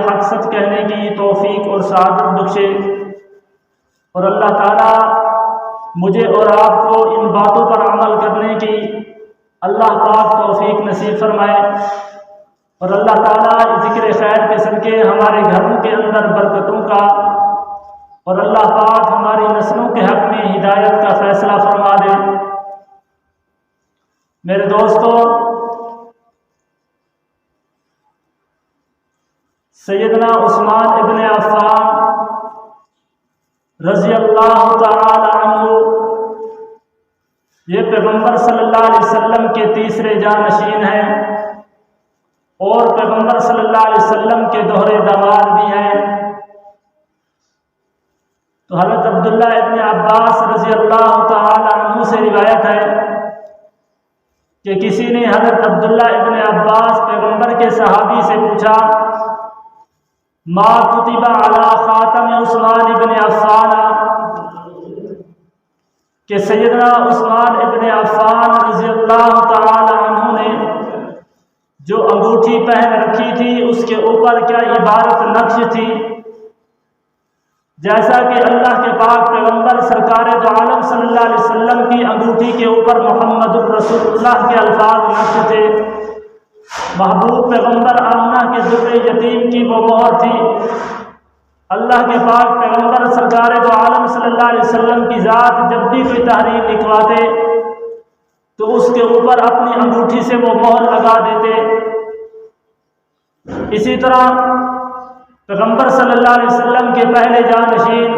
حق سچ کہنے کی توفیق اور سعادت بخشے، اور اللہ تعالیٰ مجھے اور آپ کو ان باتوں پر عمل کرنے کی اللہ پاک توفیق نصیب فرمائے، اور اللہ تعالیٰ ذکر خیر کے صدقے ہمارے گھروں کے اندر برکتوں کا اور اللہ پاک ہماری نسلوں کے حق میں ہدایت کا فیصلہ فرما دے۔ میرے دوستو، سیدنا عثمان ابن عفان رضی اللہ تعالی عنہ یہ پیغمبر صلی اللہ علیہ وسلم کے تیسرے جانشین ہیں اور پیغمبر صلی اللہ علیہ وسلم کے دوہرے داماد بھی ہیں۔ تو حضرت عبداللہ ابن عباس رضی اللہ تعالی عنہ سے روایت ہے کہ کسی نے حضرت عبداللہ ابن عباس پیغمبر کے صحابی سے پوچھا، ما کتب علی خاتم عثمان ابن عفان، کہ سیدنا عثمان ابن عفان رضی اللہ تعالی عنہ نے جو انگوٹھی پہن رکھی تھی اس کے اوپر کیا عبارت نقش تھی؟ جیسا کہ اللہ کے پاک پیغمبر سرکار دو عالم صلی اللہ علیہ وسلم کی انگوٹھی کے اوپر محمد الرسول اللہ کے الفاظ نقش تھے، محبوب پیغمبر آمنہ کے ذکر یتیم کی وہ مہر تھی، اللہ کے پاک پیغمبر سرکار دو عالم صلی اللہ علیہ وسلم کی ذات جب بھی کوئی تحریر لکھواتے تو اس کے اوپر اپنی انگوٹھی سے وہ مہر لگا دیتے۔ اسی طرح پیغمبر صلی اللہ علیہ وسلم کے پہلے جانشین،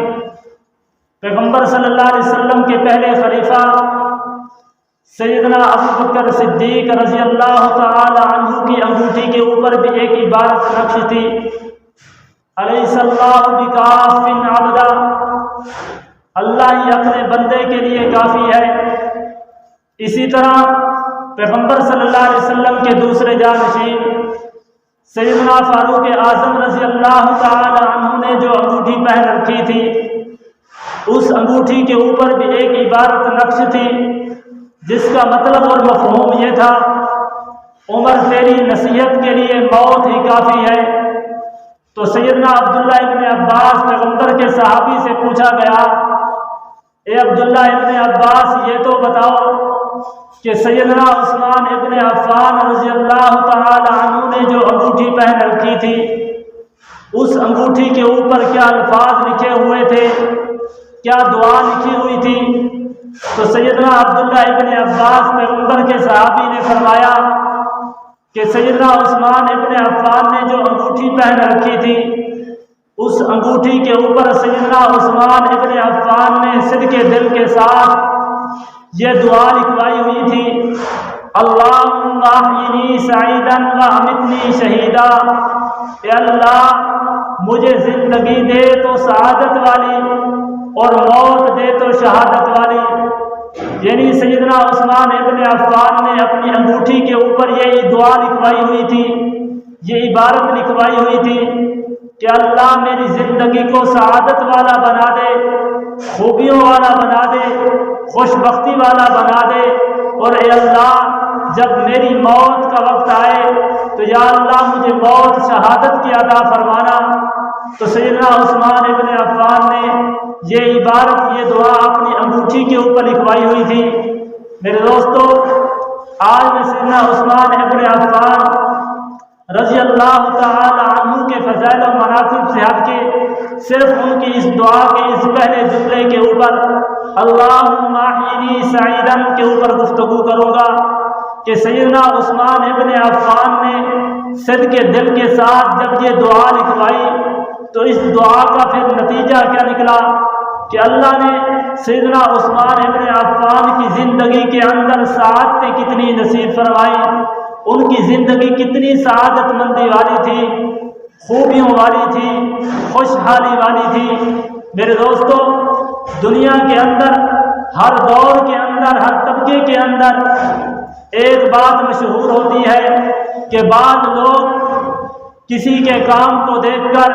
پیغمبر صلی اللہ علیہ وسلم کے پہلے خلیفہ سیدنا ابوبکر صدیق رضی اللہ تعالی عنہ کی انگوٹھی کے اوپر بھی ایک عبارت نقش تھی، الیس اللہ بکاف عبدا، اللہ ہی اپنے بندے کے لیے کافی ہے۔ اسی طرح پیغمبر صلی اللہ علیہ وسلم کے دوسرے جانشین سیدنا فاروق اعظم رضی اللہ تعالی عنہ نے جو انگوٹھی پہن رکھی تھی اس انگوٹھی کے اوپر بھی ایک عبارت نقش تھی جس کا مطلب اور مفہوم یہ تھا، عمر تیری نصیحت کے لیے موت ہی کافی ہے۔ تو سیدنا عبداللہ ابن عباس پیغمبر کے صحابی سے پوچھا گیا، اے عبداللہ ابن عباس یہ تو بتاؤ کہ سیدنا عثمان ابن عفان رضی اللہ تعالی عنہ نے جو انگوٹھی پہن رکھی تھی اس انگوٹھی کے اوپر کیا الفاظ لکھے ہوئے تھے، کیا دعا لکھی ہوئی تھی؟ تو سیدنا عبداللہ ابن عباس پیغمبر کے صحابی نے فرمایا کہ سیدنا عثمان ابن عفان نے جو انگوٹھی پہن رکھی تھی اس انگوٹھی کے اوپر سیدنا عثمان ابن عفان نے صدق دل کے ساتھ یہ دعا لکھوائی ہوئی تھی، اللہم احیینی سعیدا وامیتنی شہیدا، اے اللہ مجھے زندگی دے تو سعادت والی اور موت دے تو شہادت والی۔ یعنی سیدنا عثمان ابن عفان نے اپنی انگوٹھی کے اوپر یہ دعا لکھوائی ہوئی تھی، یہ عبارت لکھوائی ہوئی تھی کہ اللہ میری زندگی کو سعادت والا بنا دے، خوبیوں والا بنا دے، خوش بختی والا بنا دے، اور اے اللہ جب میری موت کا وقت آئے تو یا اللہ مجھے موت شہادت کی عطا فرمانا۔ تو سیدنا عثمان ابن عفان نے یہ عبارت، یہ دعا اپنی انگوٹھی کے اوپر لکھوائی ہوئی تھی۔ میرے دوستو، آج میں سیدنا عثمان ابن عفان رضی اللہ تعالی عنہ کے فضائل و مناقب سے ہٹ کے صرف ان کی اس دعا کے اس پہلے جملے کے اوپر اللہم احیینی سعیدا کے اوپر گفتگو کروں گا کہ سیدنا عثمان ابن عفان نے صدق دل کے ساتھ جب یہ دعا لکھوائی تو اس دعا کا پھر نتیجہ کیا نکلا کہ اللہ نے سیدنا عثمان ابن عفان کی زندگی کے اندر سعادتیں کتنی نصیب فرمائی، ان کی زندگی کتنی سعادت مندی والی تھی، خوبیوں والی تھی، خوشحالی والی تھی۔ میرے دوستو، دنیا کے اندر ہر دور کے اندر ہر طبقے کے اندر ایک بات مشہور ہوتی ہے کہ بعض لوگ کسی کے کام کو دیکھ کر،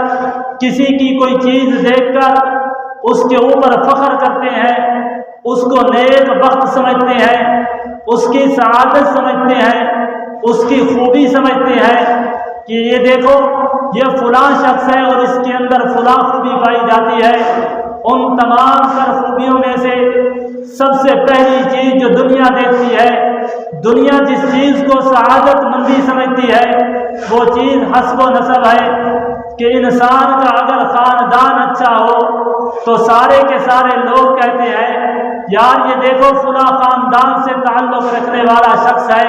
کسی کی کوئی چیز دیکھ کر اس کے اوپر فخر کرتے ہیں، اس کو نیک بخت سمجھتے ہیں، اس کی سعادت سمجھتے ہیں، اس کی خوبی سمجھتے ہیں، کہ یہ دیکھو یہ فلاں شخص ہے اور اس کے اندر فلاں خوبی پائی جاتی ہے، ان تمام تر خوبیوں میں سے سب سے پہلی چیز جو دنیا دیکھتی ہے، دنیا جس چیز کو سعادت مندی سمجھتی ہے وہ چیز حسب و نسب ہے، کہ انسان کا اگر خاندان اچھا ہو تو سارے کے سارے لوگ کہتے ہیں یار یہ دیکھو فلاں خاندان سے تعلق رکھنے والا شخص ہے،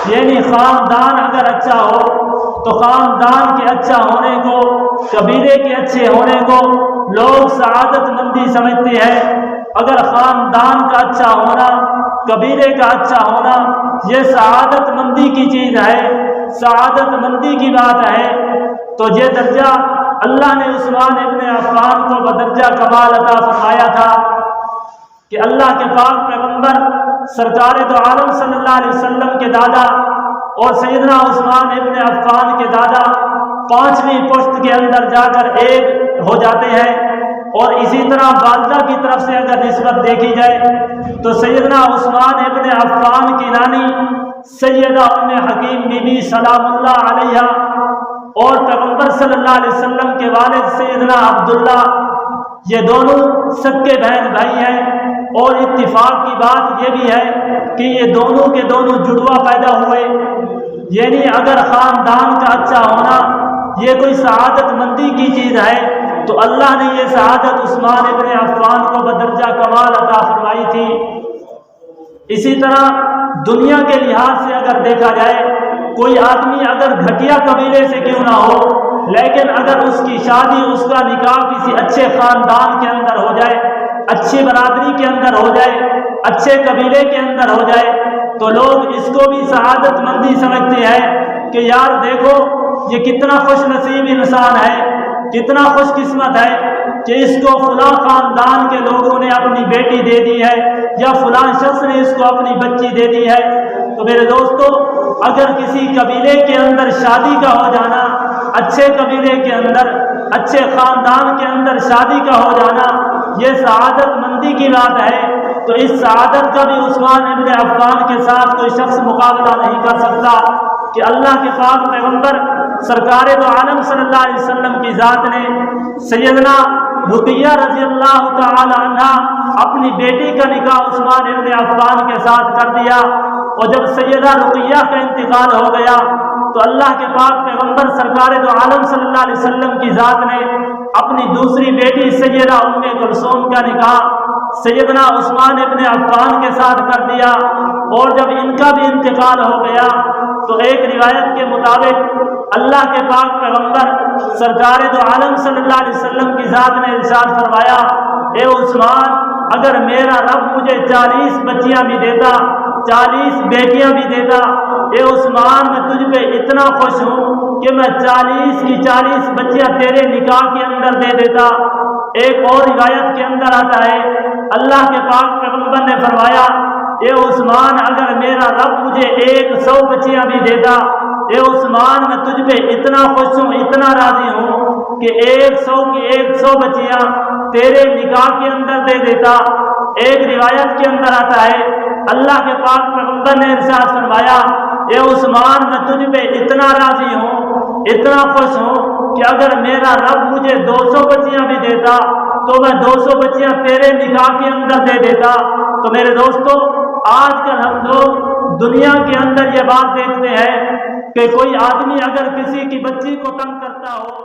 یعنی خاندان اگر اچھا ہو تو خاندان کے اچھا ہونے کو، قبیلے کے اچھے ہونے کو لوگ سعادت مندی سمجھتے ہیں۔ اگر خاندان کا اچھا ہونا، قبیلے کا اچھا ہونا یہ سعادت مندی کی چیز ہے، سعادت مندی کی بات ہے، تو یہ درجہ اللہ نے عثمان ابن عفان کو بدرجہ کمال عطا فرمایا تھا کہ اللہ کے پاک پیغمبر سرکار دو عالم صلی اللہ علیہ وسلم کے دادا اور سیدنا عثمان ابن عفان کے دادا 5ویں پشت کے اندر جا کر ایک ہو جاتے ہیں، اور اسی طرح والدہ کی طرف سے اگر نسبت دیکھی جائے تو سیدنا عثمان ابن عفان کی نانی سیدہ ام حکیم بی بی سلام اللہ علیہا اور پیغمبر صلی اللہ علیہ وسلم کے والد سیدنا عبداللہ، یہ دونوں سکے بہن بھائی ہیں، اور اتفاق کی بات یہ بھی ہے کہ یہ دونوں کے دونوں جڑوا پیدا ہوئے، یعنی اگر خاندان کا اچھا ہونا یہ کوئی سعادت مندی کی چیز ہے تو اللہ نے یہ سعادت عثمان ابن عفان کو بدرجہ کمال عطا فرمائی تھی۔ اسی طرح دنیا کے لحاظ سے اگر دیکھا جائے، کوئی آدمی اگر گھٹیا قبیلے سے کیوں نہ ہو لیکن اگر اس کی شادی، اس کا نکاح کسی اچھے خاندان کے اندر ہو جائے، اچھی برادری کے اندر ہو جائے، اچھے قبیلے کے اندر ہو جائے تو لوگ اس کو بھی سعادت مندی سمجھتے ہیں کہ یار دیکھو یہ کتنا خوش نصیب انسان ہے، کتنا خوش قسمت ہے کہ اس کو فلاں خاندان کے لوگوں نے اپنی بیٹی دے دی ہے یا فلاں شخص نے اس کو اپنی بچی دے دی ہے۔ تو میرے دوستو اگر کسی قبیلے کے اندر شادی کا ہو جانا، اچھے قبیلے کے اندر، اچھے خاندان کے اندر شادی کا ہو جانا یہ سعادت مندی کی بات ہے، تو اس سعادت کا بھی عثمان ابن عفان کے ساتھ کوئی شخص مقابلہ نہیں کر سکتا کہ اللہ کے پاک پیغمبر سرکار دو عالم صلی اللہ علیہ وسلم کی ذات نے سیدنا رقیہ رضی اللہ تعالی عنہ اپنی بیٹی کا نکاح عثمان ابن عفان کے ساتھ کر دیا، اور جب سیدہ رقیہ کا انتقال ہو گیا تو اللہ کے پاک پیغمبر سرکار دو عالم صلی اللہ علیہ وسلم کی ذات نے اپنی دوسری بیٹی سیدہ ام کلثوم کا نکاح سیدنا عثمان ابن عفان کے ساتھ کر دیا، اور جب ان کا بھی انتقال ہو گیا تو ایک روایت کے مطابق اللہ کے پاک پیغمبر سرکار دو عالم صلی اللہ علیہ وسلم کی ذات نے ارشاد فرمایا، اے عثمان اگر میرا رب مجھے 40 بچیاں بھی دیتا، 40 بیٹیاں بھی دیتا، اے عثمان میں تجھ پہ اتنا خوش ہوں کہ میں 40 کی 40 بچیاں تیرے نکاح کے اندر دے دیتا۔ ایک اور روایت کے اندر آتا ہے اللہ کے پاک پیغمبر نے فرمایا، اے عثمان اگر میرا رب مجھے 100 بچیاں بھی دیتا، اے عثمان میں تجھ پہ اتنا خوش ہوں، اتنا راضی ہوں کہ 100 کی 100 بچیاں تیرے نکاح کے اندر دے دیتا۔ ایک روایت کے اندر آتا ہے اللہ کے پاک پیغمبر نے ارشاد فرمایا، اے عثمان میں تجھ پہ اتنا راضی ہوں، اتنا خوش ہوں کہ اگر میرا رب مجھے 200 بچیاں بھی دیتا تو میں 200 بچیاں تیرے نکاح کے اندر دے دیتا۔ تو میرے دوستو آج کل ہم لوگ دنیا کے اندر یہ بات دیکھتے ہیں کہ کوئی آدمی اگر کسی کی بچی کو تنگ کرتا ہو